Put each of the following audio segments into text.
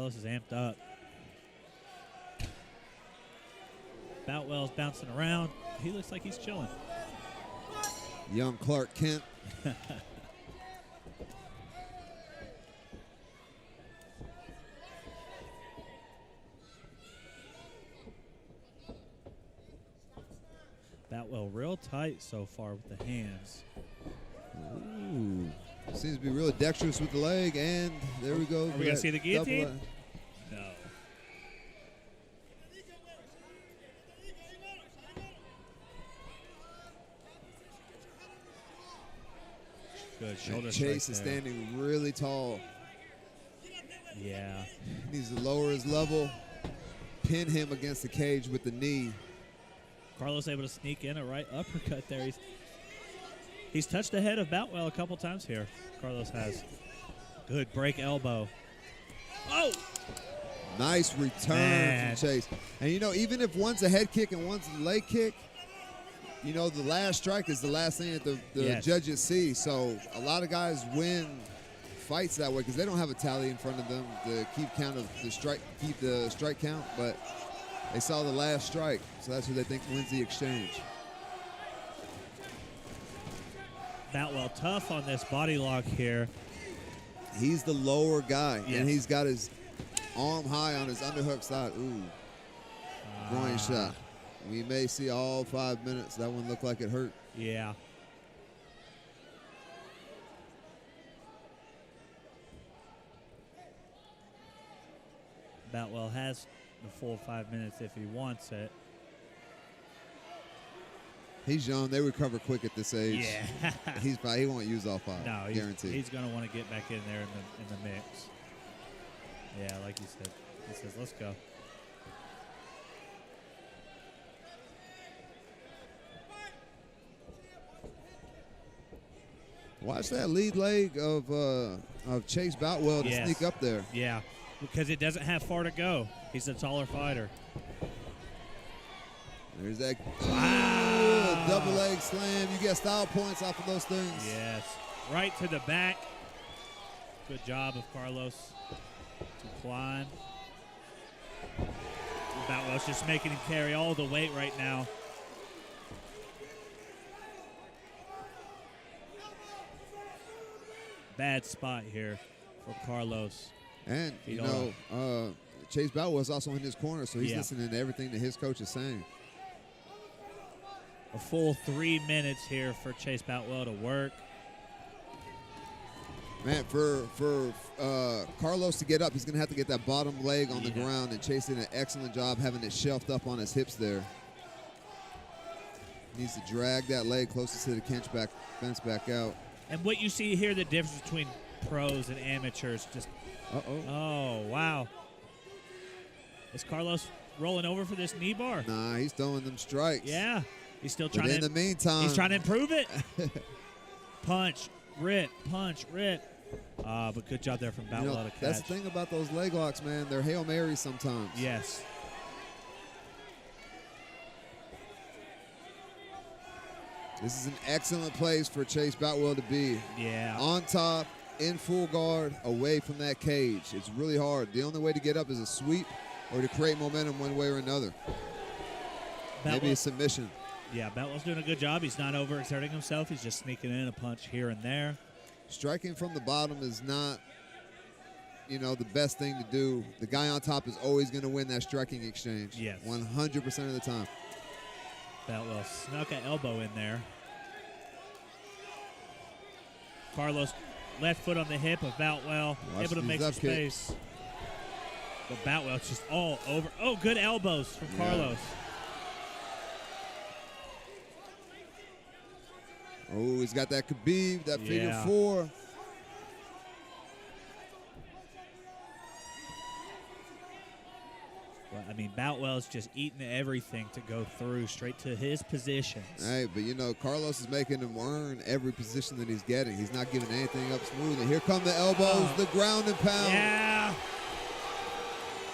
Carlos is amped up. Boutwell's bouncing around. He looks like he's chilling. Young Clark Kent. Boutwell real tight so far with the hands. Ooh. Seems to be really dexterous with the leg, and there we go. Are we going to see the guillotine? No. Good shoulder strike Chase is there. standing really tall. Yeah. He needs to lower his level, pin him against the cage with the knee. Carlos able to sneak in a right uppercut there. He's touched the head of Boutwell a couple times here. Carlos has. Good break elbow. Oh! Nice return from Chase. And, you know, even if one's a head kick and one's a leg kick, you know, the last strike is the last thing that the judges see. So a lot of guys win fights that way because they don't have a tally in front of them to keep count of the strike, keep the strike count. But they saw the last strike, so that's who they think wins the exchange. Boutwell tough on this body lock here. He's the lower guy, and he's got his arm high on his underhook side. Ooh, groin shot. We may see all 5 minutes. That one looked like it hurt. Yeah. Boutwell has the full 5 minutes if he wants it. He's young. They recover quick at this age. Yeah. He won't use all 5. No, guaranteed. He's going to want to get back in there in the mix. Yeah, like you said. He says, let's go. Watch that lead leg of Chase Boutwell to sneak up there. Yeah, because it doesn't have far to go. He's a taller fighter. There's that double leg slam. You get style points off of those things. Yes, right to the back. Good job of Carlos to climb. Boutwell's just making him carry all the weight right now. Bad spot here for Carlos. And, you know, Chase Boutwell is also in his corner, so he's listening to everything that his coach is saying. A full 3 minutes here for Chase Boutwell to work. Man, for Carlos to get up, he's going to have to get that bottom leg on the ground, and Chase did an excellent job having it shelved up on his hips there. He needs to drag that leg closer to the fence back out. And what you see here, the difference between pros and amateurs, just oh, wow. Is Carlos rolling over for this knee bar? Nah, he's throwing them strikes. Yeah. He's still trying in the meantime, he's trying to improve it. Punch, rip, punch, rip. But good job there from Boutwell to catch. That's the thing about those leg locks, man. They're Hail Marys sometimes. Yes. This is an excellent place for Chase Boutwell to be. Yeah. On top, in full guard, away from that cage. It's really hard. The only way to get up is a sweep or to create momentum one way or another. Maybe a submission. Yeah, Boutwell's doing a good job. He's not overexerting himself. He's just sneaking in a punch here and there. Striking from the bottom is not, you know, the best thing to do. The guy on top is always going to win that striking exchange. Yes. 100% of the time. Boutwell snuck an elbow in there. Carlos, left foot on the hip of Boutwell, able to make some space. But Boutwell's just all over. Oh, good elbows from Carlos. Oh, he's got that Khabib, that figure 4. Well, I mean, Boutwell's just eating everything to go through straight to his positions. Hey, but you know, Carlos is making him earn every position that he's getting. He's not giving anything up smoothly. Here come the elbows, the ground and pound. Yeah.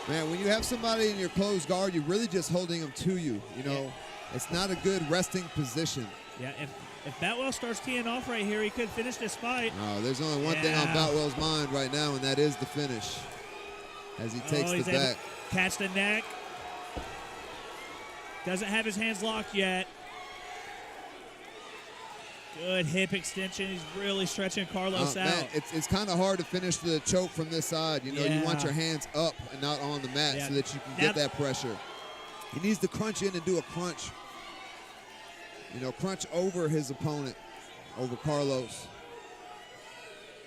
Man, when you have somebody in your closed guard, you're really just holding them to you. You know, it's not a good resting position. Yeah, if Boutwell starts teeing off right here, he could finish this fight. No, there's only one thing on Boutwell's mind right now, and that is the finish. as he takes the back. Catch the neck. Doesn't have his hands locked yet. Good hip extension. He's really stretching Carlos out. Man, it's kind of hard to finish the choke from this side. You know, you want your hands up and not on the mat so that you can get that pressure. He needs to crunch in and do a crunch. You know, crunch over his opponent, over Carlos.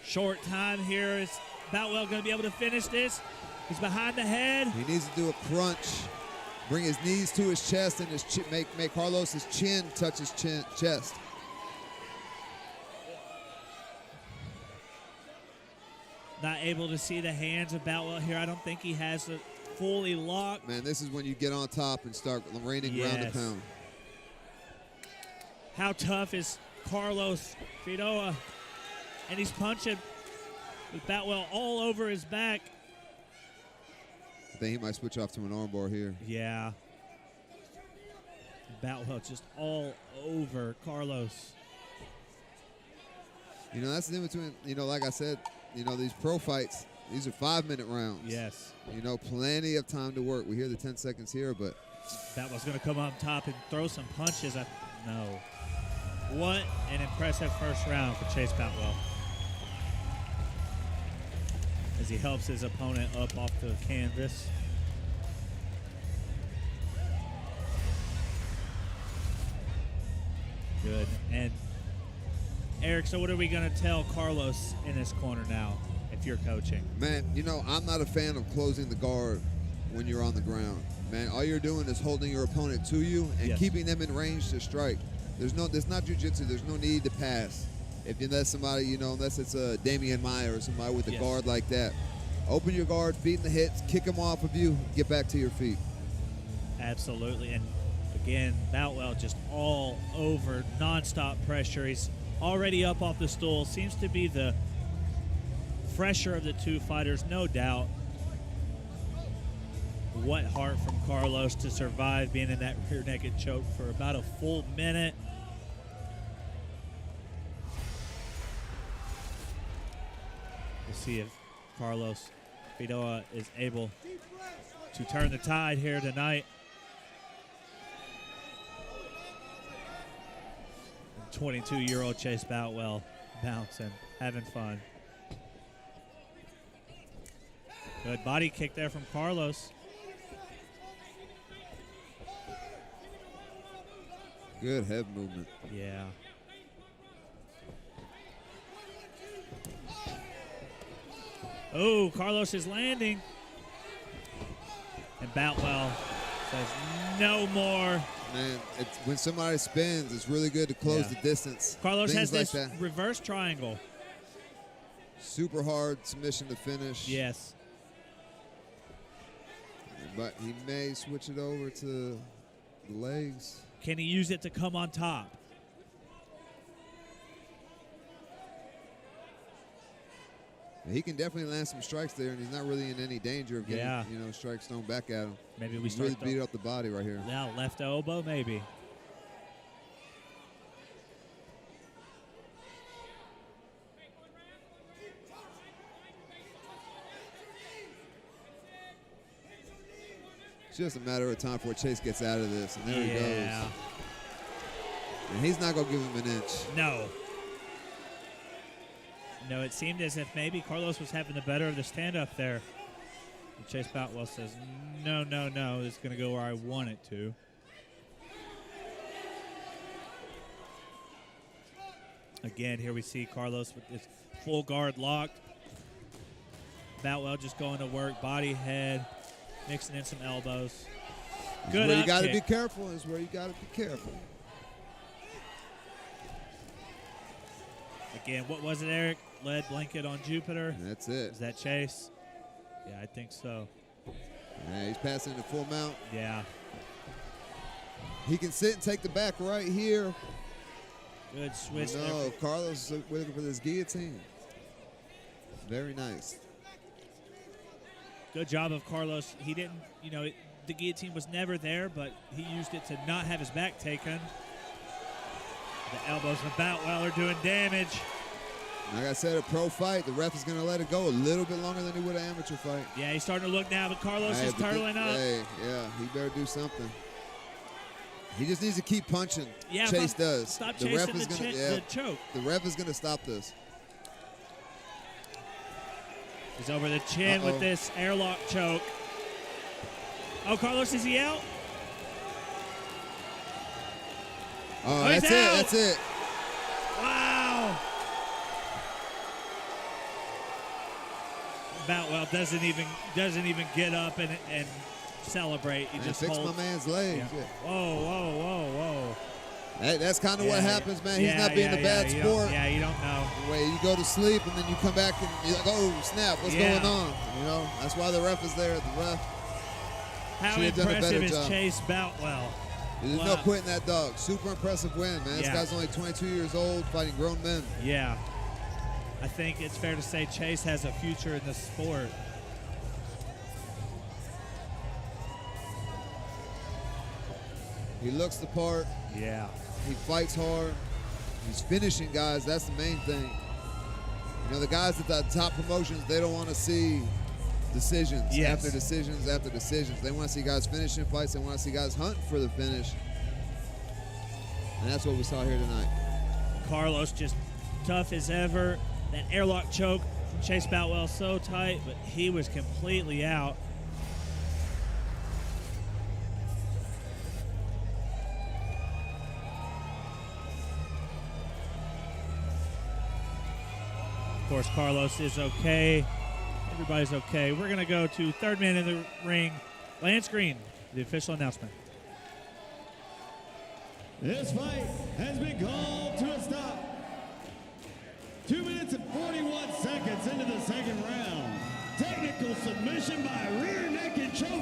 Short time here. Is Boutwell going to be able to finish this? He's behind the head. He needs to do a crunch. Bring his knees to his chest and make Carlos's chin touch his chest. Not able to see the hands of Boutwell here. I don't think he has it fully locked. Man, this is when you get on top and start raining ground and pound. How tough is Carlos Figueroa? And he's punching with Boutwell all over his back. I think he might switch off to an armbar here. Yeah. Boutwell just all over Carlos. You know, that's the difference between, you know, like I said, you know, these pro fights, these are 5-minute rounds. Yes. You know, plenty of time to work. We hear the 10 seconds here, but. Boutwell's going to come on top and throw some punches. No. What an impressive first round for Chase Boutwell. As he helps his opponent up off the canvas. Good. And Eric, so what are we going to tell Carlos in this corner now if you're coaching? Man, you know, I'm not a fan of closing the guard when you're on the ground. Man, all you're doing is holding your opponent to you and keeping them in range to strike. There's not jiu-jitsu. There's no need to pass. Unless somebody, you know, unless it's a Damian Maya or somebody with a guard like that. Open your guard, feet in the hits, kick them off of you, get back to your feet. Absolutely. And again, Boutwell just all over, nonstop pressure. He's already up off the stool. Seems to be the fresher of the two fighters, no doubt. What heart from Carlos to survive being in that rear naked choke for about a full minute. We'll see if Carlos Figueroa is able to turn the tide here tonight. 22-year-old Chase Boutwell bouncing, having fun. Good body kick there from Carlos. Good head movement. Yeah. Oh, Carlos is landing. And Boutwell says no more. Man, when somebody spins, it's really good to close the distance. Carlos Things has this like reverse triangle. Super hard submission to finish. Yes. But he may switch it over to the legs. Can he use it to come on top? He can definitely land some strikes there, and he's not really in any danger of getting strikes thrown back at him. Maybe we he's really beat up the body right here. Now left elbow, maybe. It's just a matter of time before Chase gets out of this, and there he goes. And he's not going to give him an inch. No. No, it seemed as if maybe Carlos was having the better of the stand-up there. And Chase Boutwell says, no, no, no, it's going to go where I want it to. Again, here we see Carlos with this full guard locked. Boutwell just going to work, body, head, mixing in some elbows. Good where you got to be careful. Is where you got to be careful. Again, what was it, Eric? Lead blanket on Jupiter. That's it. Is that Chase? Yeah, I think so. Yeah, he's passing the full mount. Yeah. He can sit and take the back right here. Good switch. No, Carlos is looking for this guillotine. Very nice. Good job of Carlos. He didn't, the guillotine was never there, but he used it to not have his back taken. The elbows of Boutwell are doing damage. Like I said, a pro fight, the ref is going to let it go a little bit longer than he would an amateur fight. Yeah, he's starting to look now, but Carlos is turtling up. Hey, yeah, he better do something. He just needs to keep punching. Yeah, Chase does. Stop chasing the choke. The ref is going to stop this. He's over the chin with this airlock choke. Oh, Carlos, is he out? Oh, that's it. That's it. Wow. Boutwell doesn't even get up and celebrate. He just fix holds. my man's legs. Yeah. Yeah. Whoa. That's kind of what happens, man. He's not being a bad sport. You don't know. Wait, you go to sleep and then you come back and you're like, oh snap, what's going on? You know, that's why the ref is there. The ref. How impressive is Chase Boutwell? There's no quitting that dog. Super impressive win, man. This guy's only 22 years old, fighting grown men. Yeah. I think it's fair to say Chase has a future in the sport. He looks the part. Yeah. He fights hard. He's finishing guys. That's the main thing. You know, the guys at the top promotions, they don't want to see decisions after decisions after decisions. They want to see guys finishing fights. They want to see guys hunting for the finish. And that's what we saw here tonight. Carlos just tough as ever. That airlock choke from Chase Boutwell so tight, but he was completely out. Of course, Carlos is okay. Everybody's okay. We're going to go to third man in the ring, Lance Green, the official announcement. This fight has been called to a stop. 2 minutes and 41 seconds into the second round. Technical submission by rear naked choke